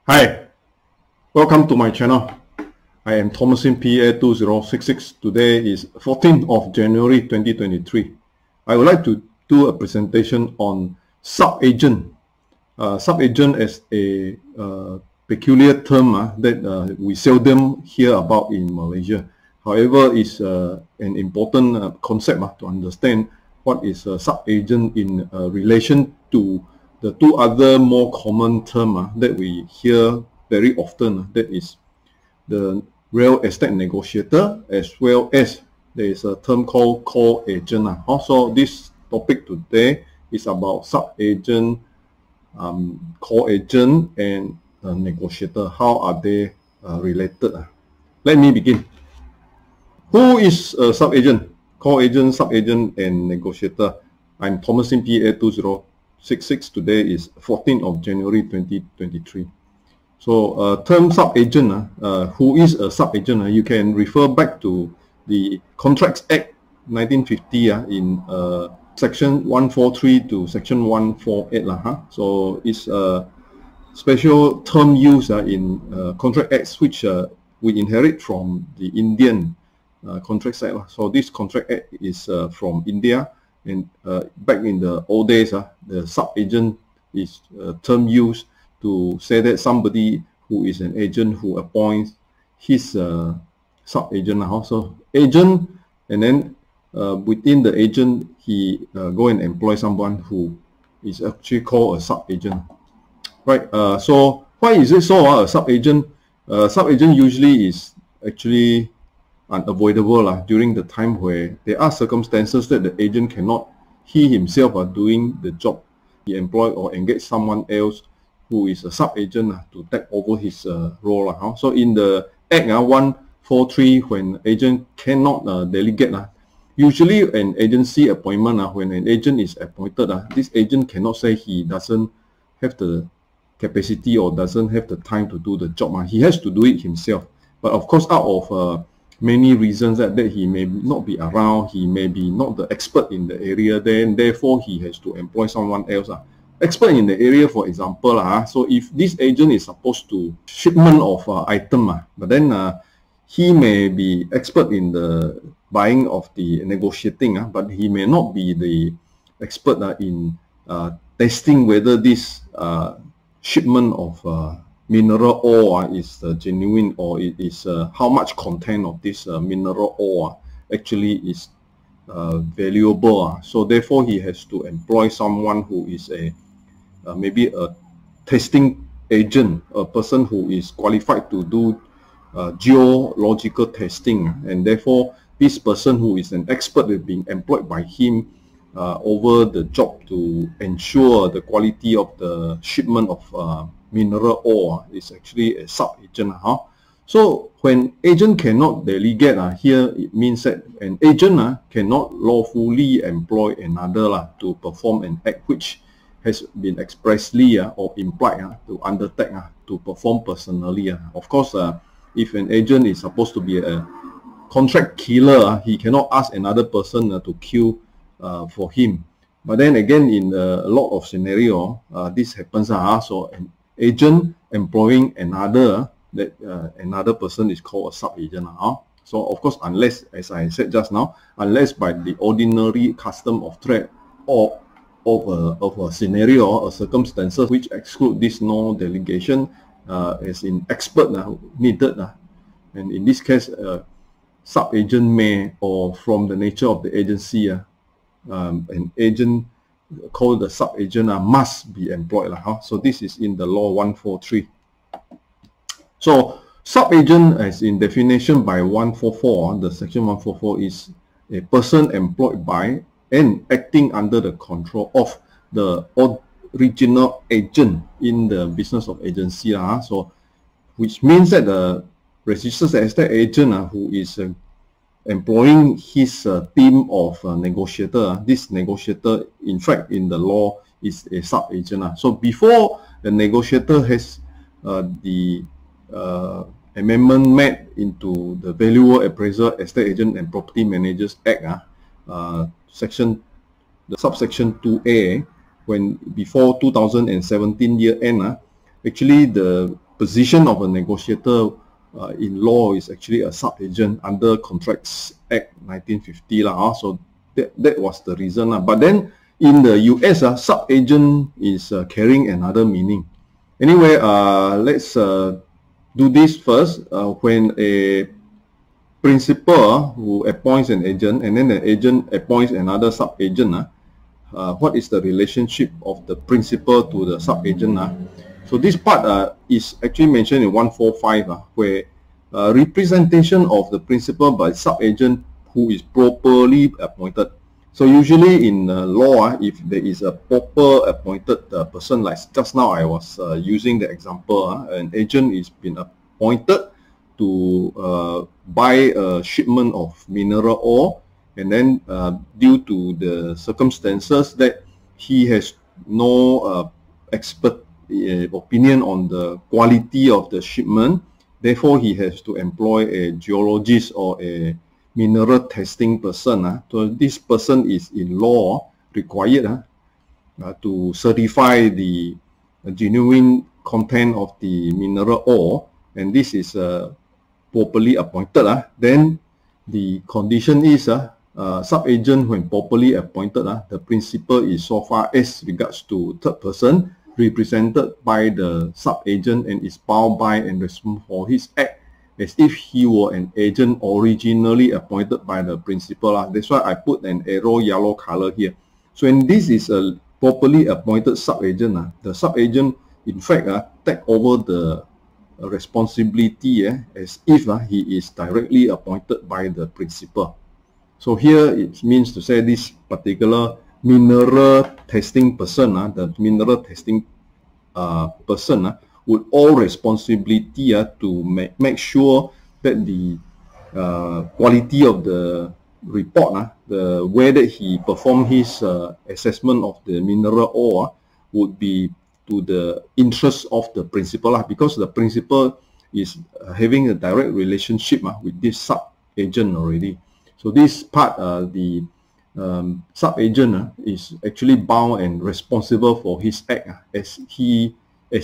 Hi, welcome to my channel. I am Thomasin PA 2066. Today is 14th of January 2023. I would like to do a presentation on sub-agent. Sub-agent is a peculiar term that we seldom hear about in Malaysia. However, it's an important concept to understand what is a sub-agent in relation to the two other more common terms that we hear very often. That is the real estate negotiator, as well as there is a term called call agent. Also, this topic today is about sub-agent, call agent, and negotiator. How are they related? Let me begin. Who is a sub-agent? Call agent, sub-agent, and negotiator. I'm Thomasin PA 2066. Today is 14th of January 2023. So term sub-agent, who is a sub-agent, you can refer back to the Contracts Act 1950 in section 143 to section 148. So it's a special term used in Contract Acts which we inherit from the Indian Contract Act. So this Contract Act is from India, and back in the old days, the sub-agent is a term used to say that somebody who is an agent who appoints his sub-agent. So agent, and then within the agent, he go and employ someone who is actually called a sub-agent. Right. So why is it so? A sub-agent, sub-agent usually is actually unavoidable during the time where there are circumstances that the agent cannot, he himself doing the job. He employ or engage someone else who is a sub-agent to take over his role. So in the Act 143, when agent cannot delegate, usually an agency appointment, when an agent is appointed, this agent cannot say he doesn't have the capacity or doesn't have the time to do the job. He has to do it himself. But of course, out of many reasons that he may not be around, he may be not the expert in the area, then therefore he has to employ someone else. Expert in the area, for example, so if this agent is supposed to shipment of item, but then he may be expert in the buying of the negotiating, but he may not be the expert in testing whether this shipment of mineral ore is genuine, or it is how much content of this mineral ore actually is valuable. So therefore he has to employ someone who is a maybe a testing agent, a person who is qualified to do geological testing, and therefore this person who is an expert is being employed by him over the job to ensure the quality of the shipment of mineral ore is actually a sub-agent. So when agent cannot delegate, here it means that an agent cannot lawfully employ another to perform an act which has been expressly or implied to undertake to perform personally. Of course, if an agent is supposed to be a contract killer, he cannot ask another person to kill for him. But then again, in a lot of scenario, this happens. So an agent employing another, that another person is called a sub-agent. So of course, unless, as I said just now, unless by the ordinary custom of trade or of a scenario or circumstances which exclude this no delegation, as in expert needed, and in this case, sub-agent may, or from the nature of the agency, an agent called the sub-agent must be employed. So this is in the law 143. So sub-agent, as in definition by 144, the section 144 is a person employed by and acting under the control of the original agent in the business of agency. So which means that the registered estate agent who is employing his team of negotiator, this negotiator in fact in the law is a sub-agent. So before the negotiator has the amendment made into the Valuer, Appraiser, Estate Agent and Property Managers Act, the subsection 2A, when before 2017 year end, actually the position of a negotiator in law is actually a sub-agent under Contracts Act 1950 lah. So that was the reason lah. But then in the US, sub-agent is carrying another meaning. Anyway, let's do this first. When a principal who appoints an agent and then the agent appoints another sub-agent, what is the relationship of the principal to the sub-agent? So this part is actually mentioned in 145, where representation of the principal by sub-agent who is properly appointed. So usually in law, if there is a proper appointed person, like just now I was using the example, an agent is been appointed to buy a shipment of mineral ore, and then due to the circumstances that he has no expert opinion on the quality of the shipment, therefore he has to employ a geologist or a mineral testing person. So this person is in law required to certify the genuine content of the mineral ore, and this is properly appointed. Then the condition is sub-agent, when properly appointed, the principal is so far as regards to third person represented by the sub-agent and is bound by and responsible for his act as if he were an agent originally appointed by the principal. That's why I put an arrow yellow color here. So when this is a properly appointed sub-agent, the sub-agent in fact take over the responsibility as if he is directly appointed by the principal. So here it means to say this particular mineral testing person, the mineral testing person would all responsibility to make sure that the quality of the report, the way that he performed his assessment of the mineral ore would be to the interest of the principal, because the principal is having a direct relationship with this sub-agent already. So this part, the sub-agent is actually bound and responsible for his act as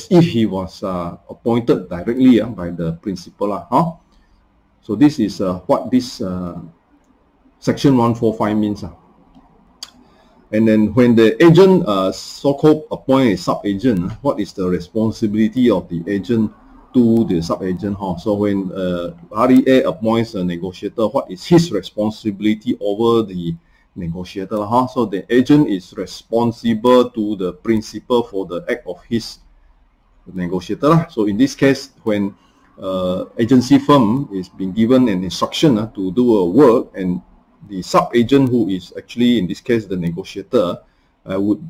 if he was appointed directly by the principal. So this is what this section 145 means. And then when the agent so-called appoint a sub-agent, what is the responsibility of the agent to the sub-agent? So when REA appoints a negotiator, what is his responsibility over the negotiator? So the agent is responsible to the principal for the act of his negotiator. So in this case, when agency firm is being given an instruction to do a work, and the sub-agent, who is actually in this case the negotiator, would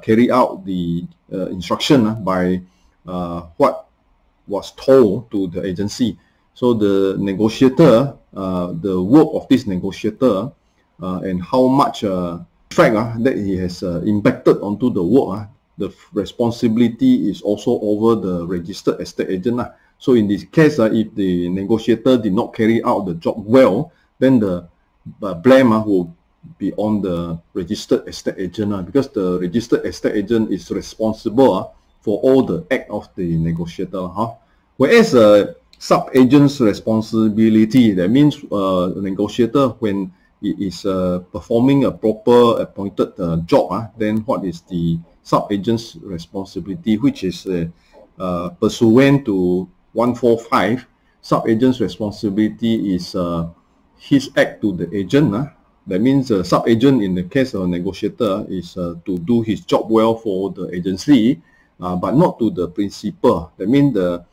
carry out the instruction by what was told to the agency. So the negotiator, the work of this negotiator, and how much effect that he has impacted onto the work, the responsibility is also over the registered estate agent. So in this case, if the negotiator did not carry out the job well, then the blame will be on the registered estate agent, because the registered estate agent is responsible for all the act of the negotiator. Whereas sub-agent's responsibility, that means the negotiator, when he is performing a proper appointed job, then what is the sub-agent's responsibility, which is pursuant to 145. Sub-agent's responsibility is his act to the agent. That means sub-agent in the case of a negotiator is to do his job well for the agency, but not to the principal. That means the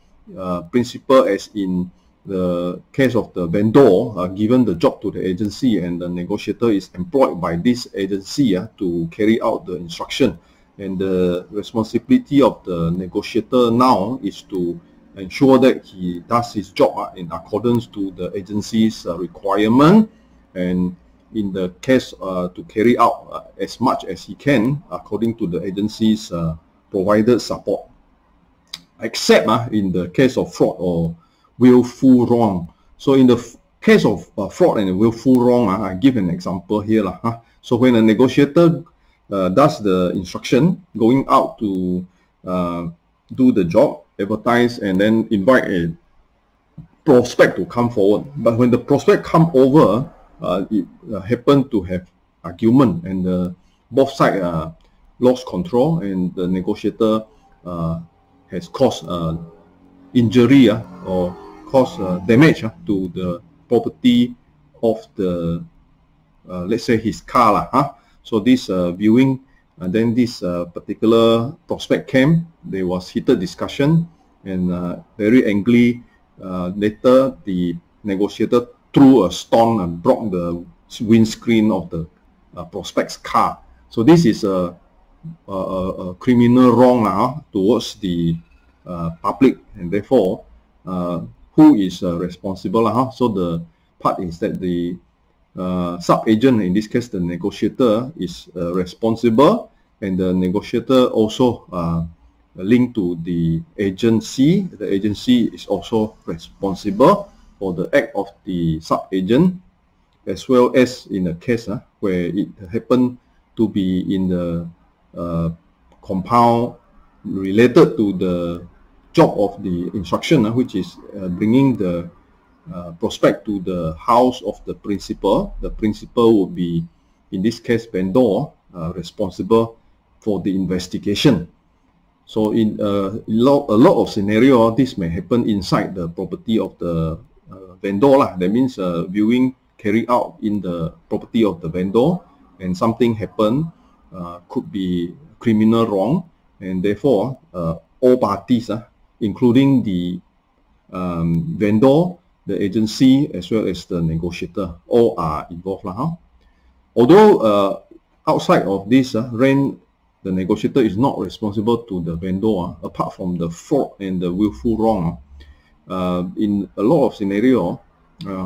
principal, as in the case of the vendor, given the job to the agency, and the negotiator is employed by this agency to carry out the instruction. And the responsibility of the negotiator now is to ensure that he does his job in accordance to the agency's requirement, and in the case to carry out as much as he can according to the agency's provided support, except in the case of fraud or willful wrong. So in the case of fraud and willful wrong, I give an example here. So when a negotiator does the instruction going out to do the job, advertise and then invite a prospect to come forward. But when the prospect come over, it happened to have argument, and both sides lost control, and the negotiator has caused injury or caused damage to the property of the let's say his car So this viewing, and then this particular prospect came. There was heated discussion, and very angry. Later, the negotiator threw a stone and broke the windscreen of the prospect's car. So this is a criminal wrong towards the public, and therefore, who is responsible? So the part is that the sub-agent, in this case the negotiator, is responsible, and the negotiator also linked to the agency. The agency is also responsible for the act of the sub-agent, as well as in a case where it happened to be in the compound related to the job of the instruction, which is bringing the prospect to the house of the principal. The principal would be, in this case, vendor, responsible for the investigation. So in a lot of scenario, this may happen inside the property of the vendor. That means viewing carried out in the property of the vendor, and something happened, could be criminal wrong, and therefore all parties, including the vendor, the agency, as well as the negotiator, all are involved. Although outside of this, REN, the negotiator is not responsible to the vendor, apart from the fraud and the willful wrong. In a lot of scenario,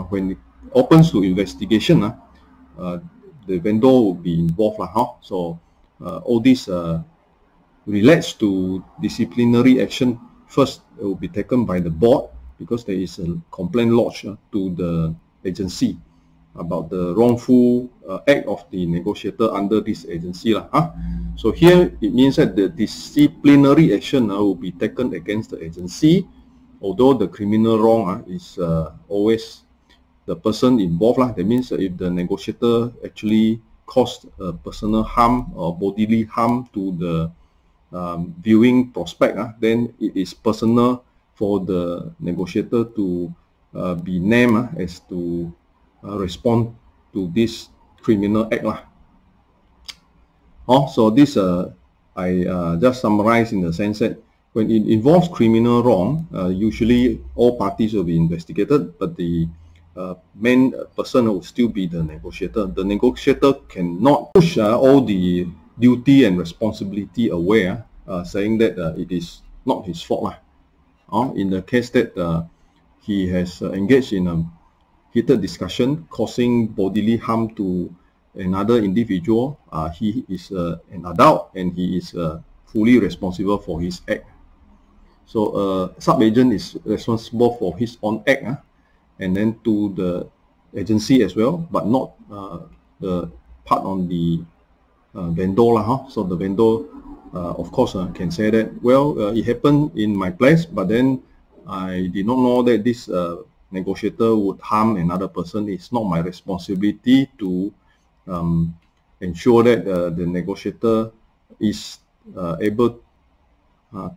when it opens to investigation, the vendor will be involved. So all this relates to disciplinary action. First, it will be taken by the board, because there is a complaint lodged to the agency about the wrongful act of the negotiator under this agency. So here it means that the disciplinary action will be taken against the agency, although the criminal wrong is always the person involved. That means if the negotiator actually caused personal harm or bodily harm to the viewing prospect, then it is personal for the negotiator to be named as to respond to this criminal act. So this I just summarize in the sense that when it involves criminal wrong, usually all parties will be investigated, but the main person will still be the negotiator. The negotiator cannot push all the duty and responsibility away, saying that it is not his fault. In the case that he has engaged in a heated discussion causing bodily harm to another individual, he is an adult, and he is fully responsible for his act. So sub-agent is responsible for his own act, and then to the agency as well, but not the part on the vendor. So the vendor, of course, can say that, well, it happened in my place, but then I did not know that this negotiator would harm another person. It's not my responsibility to ensure that the negotiator is able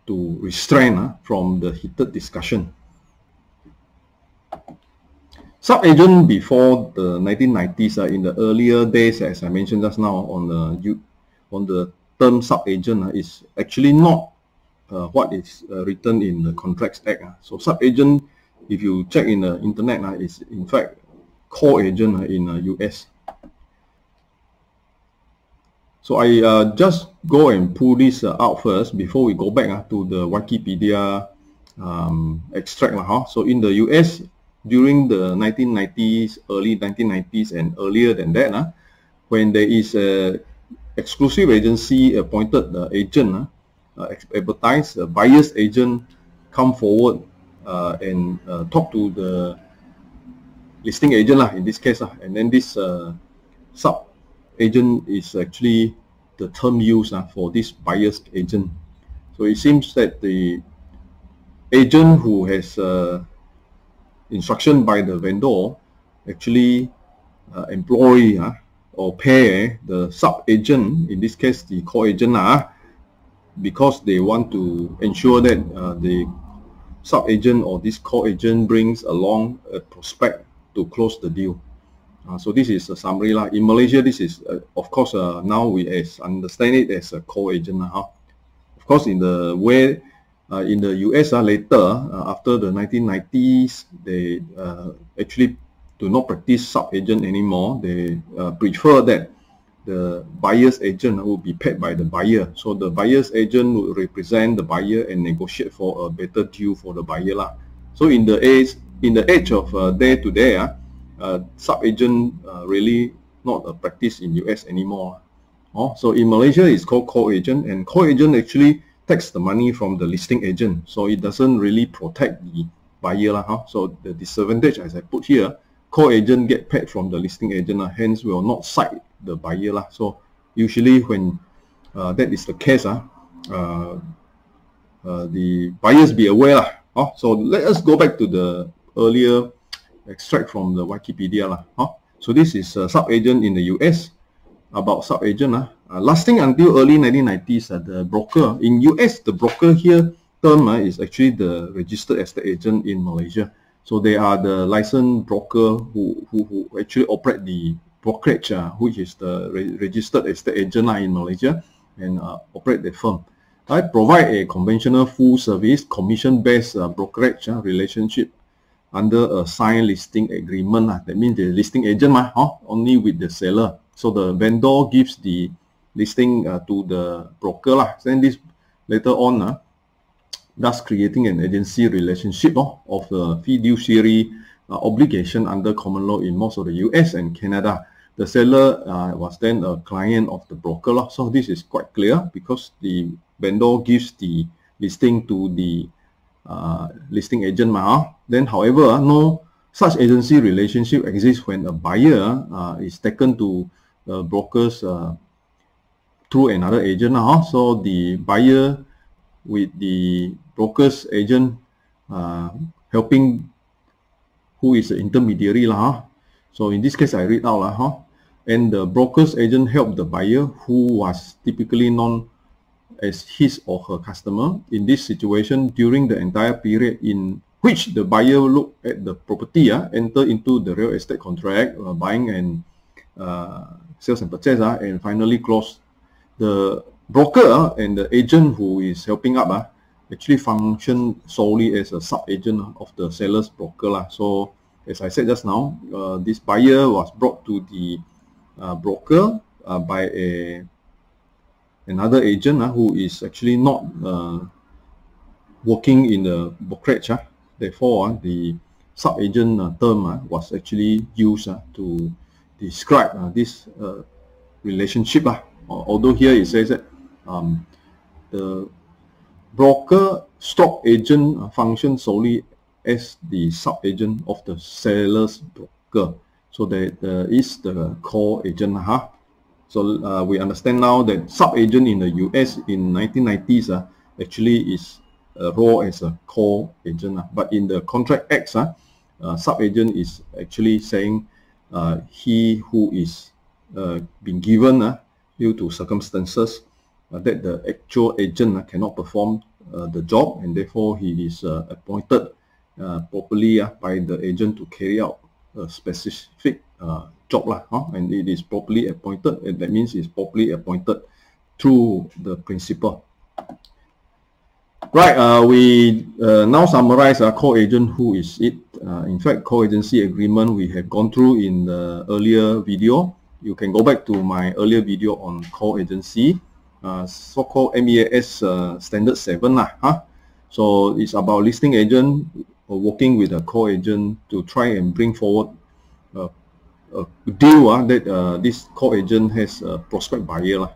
to restrain from the heated discussion. Sub-agent before the 1990s, in the earlier days, as I mentioned just now, on the term sub-agent, is actually not what is written in the Contracts Act. So sub-agent, if you check in the internet, is in fact co-agent in US. So I just go and pull this out first before we go back to the Wikipedia extract. So in the US, during the 1990s, early 1990s, and earlier than that, when there is a exclusive agency appointed agent, advertise, a buyer's agent come forward and talk to the listing agent in this case, and then this sub agent is actually the term used for this buyer's agent. So it seems that the agent who has instruction by the vendor actually employ or pay the sub-agent, in this case the co-agent, because they want to ensure that the sub-agent or this co-agent brings along a prospect to close the deal. So this is a summary. In Malaysia, this is, of course, now we understand it as a co-agent. Of course, in the way, in the US later, after the 1990s, they actually do not practice sub-agent anymore. They prefer that the buyer's agent will be paid by the buyer. So the buyer's agent will represent the buyer and negotiate for a better deal for the buyer. So in the age of day-to-day, sub-agent really not a practice in US anymore. So in Malaysia, it's called co-agent, and co-agent actually takes the money from the listing agent, so it doesn't really protect the buyer. So the disadvantage, as I put here, co-agent get paid from the listing agent, hence will not cite the buyer. So usually when that is the case, the buyers be aware. So let us go back to the earlier extract from the Wikipedia. So this is a sub-agent in the US. About sub-agent, lasting until early 1990s, the broker in US, the broker here term is actually the registered estate agent in Malaysia. So they are the licensed broker who actually operate the brokerage, which is the registered estate agent in Malaysia, and operate the firm. I provide a conventional full service commission-based brokerage relationship under a signed listing agreement. That means the listing agent only with the seller. So the vendor gives the listing to the broker. Then this later on, thus creating an agency relationship of the fiduciary obligation under common law in most of the US and Canada. The seller was then a client of the broker. So this is quite clear because the vendor gives the listing to the listing agent. Then, however, no such agency relationship exists when a buyer is taken to brokers through another agent. So the buyer with the broker's agent helping, who is the intermediary. So in this case, I read out. And the broker's agent helped the buyer, who was typically known as his or her customer. In this situation, during the entire period in which the buyer looked at the property, enter into the real estate contract, buying and sales and purchase, and finally close. The broker and the agent who is helping up actually function solely as a sub-agent of the seller's broker. So as I said just now, this buyer was brought to the broker by another agent who is actually not working in the brokerage. Therefore, the sub-agent term was actually used to describe this relationship. Although here it says that the broker stock agent functions solely as the sub-agent of the seller's broker. So that is the core agent. So we understand now that sub-agent in the US in 1990s actually is a role as a core agent. But in the Contract Act, sub-agent is actually saying he who is being given due to circumstances that the actual agent cannot perform the job, and therefore he is appointed properly by the agent to carry out a specific job, and it is properly appointed, and that means it's properly appointed through the principal. Right, we now summarize our co-agent. Who is it? In fact, co-agency agreement we have gone through in the earlier video. You can go back to my earlier video on co-agency, so-called MEAS Standard 7. So it's about listing agent working with a co-agent to try and bring forward a deal that this co-agent has a prospect buyer.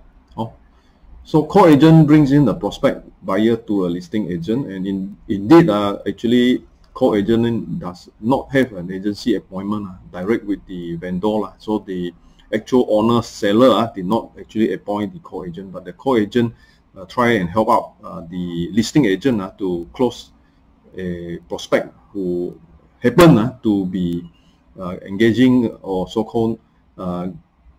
So co-agent brings in the prospect buyer to a listing agent, and indeed actually co-agent does not have an agency appointment direct with the vendor. So the actual owner seller did not actually appoint the co-agent, but the co-agent try and help out the listing agent to close a prospect who happen to be engaging or so-called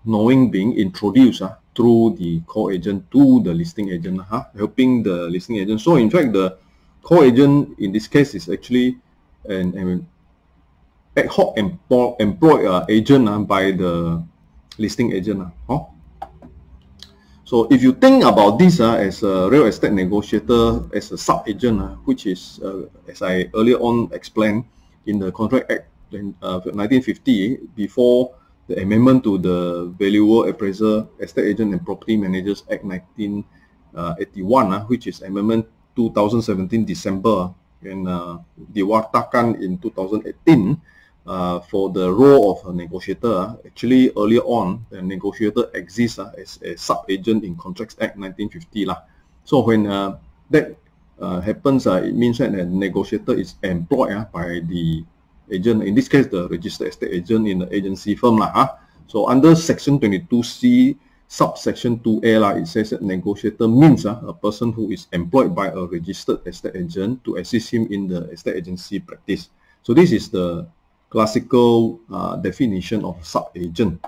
knowing being introduced through the core agent to the listing agent, helping the listing agent. So in fact, the core agent in this case is actually an ad hoc employed agent by the listing agent. So if you think about this as a real estate negotiator, as a sub-agent, which is, as I earlier on explained, in the Contract Act 1950, before the amendment to the Valuer, Appraiser, Estate Agent and Property Managers Act 1981, which is Amendment 2017 December, and diwatakan in 2018 for the role of a negotiator. Actually, earlier on, the negotiator exists as a sub-agent in Contracts Act 1950. So when that happens, it means that the negotiator is employed by the agent, in this case the registered estate agent in the agency firm. So under Section 22C, subsection 2A, it says that negotiator means a person who is employed by a registered estate agent to assist him in the estate agency practice. So this is the classical definition of sub-agent.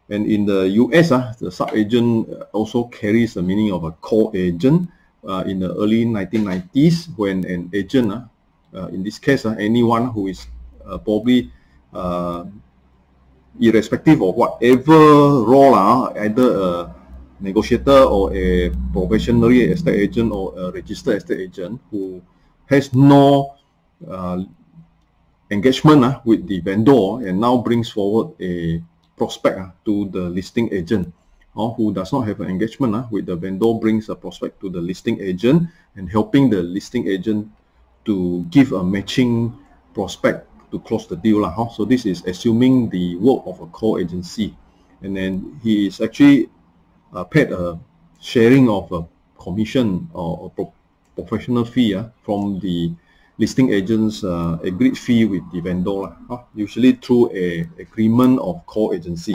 And in the US, the sub-agent also carries the meaning of a core agent. In the early 1990s, when an agent, in this case, anyone who is probably irrespective of whatever role, either a negotiator or a probationary estate agent or a registered estate agent who has no engagement with the vendor and now brings forward a prospect to the listing agent, or who does not have an engagement with the vendor brings a prospect to the listing agent and helping the listing agent to give a matching prospect to close the deal. So this is assuming the work of a core agency, and then he is actually paid a sharing of a commission or a professional fee from the listing agent's agreed fee with the vendor, usually through a agreement of core agency.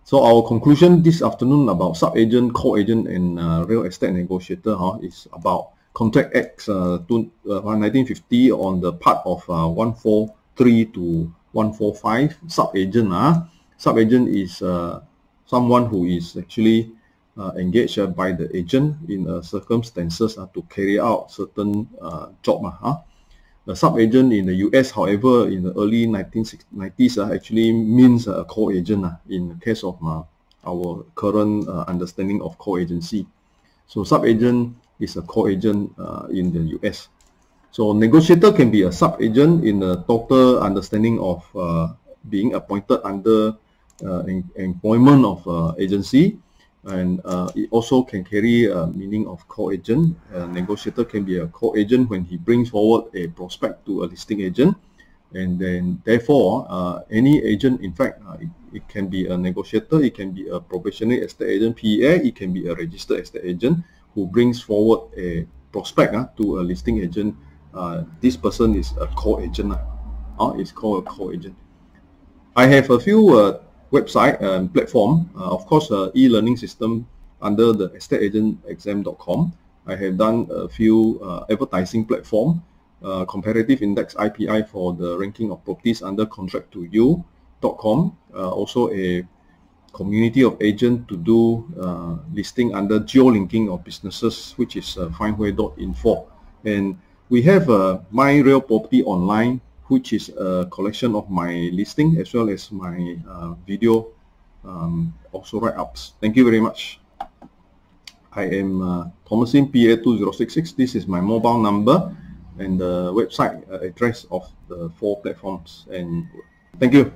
So our conclusion this afternoon about sub-agent, core agent, and real estate negotiator is about Contract Act 1950 on the part of 143 to 145. Sub-agent. Sub-agent is someone who is actually engaged by the agent in circumstances to carry out certain job. The sub-agent in the US, however, in the early 1990s actually means a core agent in the case of our current understanding of core agency. So sub-agent is a core agent in the US. So negotiator can be a sub-agent in the total understanding of being appointed under employment of agency, and it also can carry a meaning of core agent. A negotiator can be a core agent when he brings forward a prospect to a listing agent, and then therefore any agent, in fact, it can be a negotiator, it can be a probationary estate agent, PEA, it can be a registered estate agent who brings forward a prospect to a listing agent. This person is a core agent. It's called a core agent. I have a few website and platform, of course, e-learning system under the estateagentexam.com. I have done a few advertising platform, comparative index IPI for the ranking of properties under contract2you.com, also a community of agents to do listing under geolinking of businesses, which is findway.info. And we have My Real Property Online, which is a collection of my listing as well as my video, also write-ups. Thank you very much. I am Thomasin PA2066. This is my mobile number and the website address of the 4 platforms. And thank you.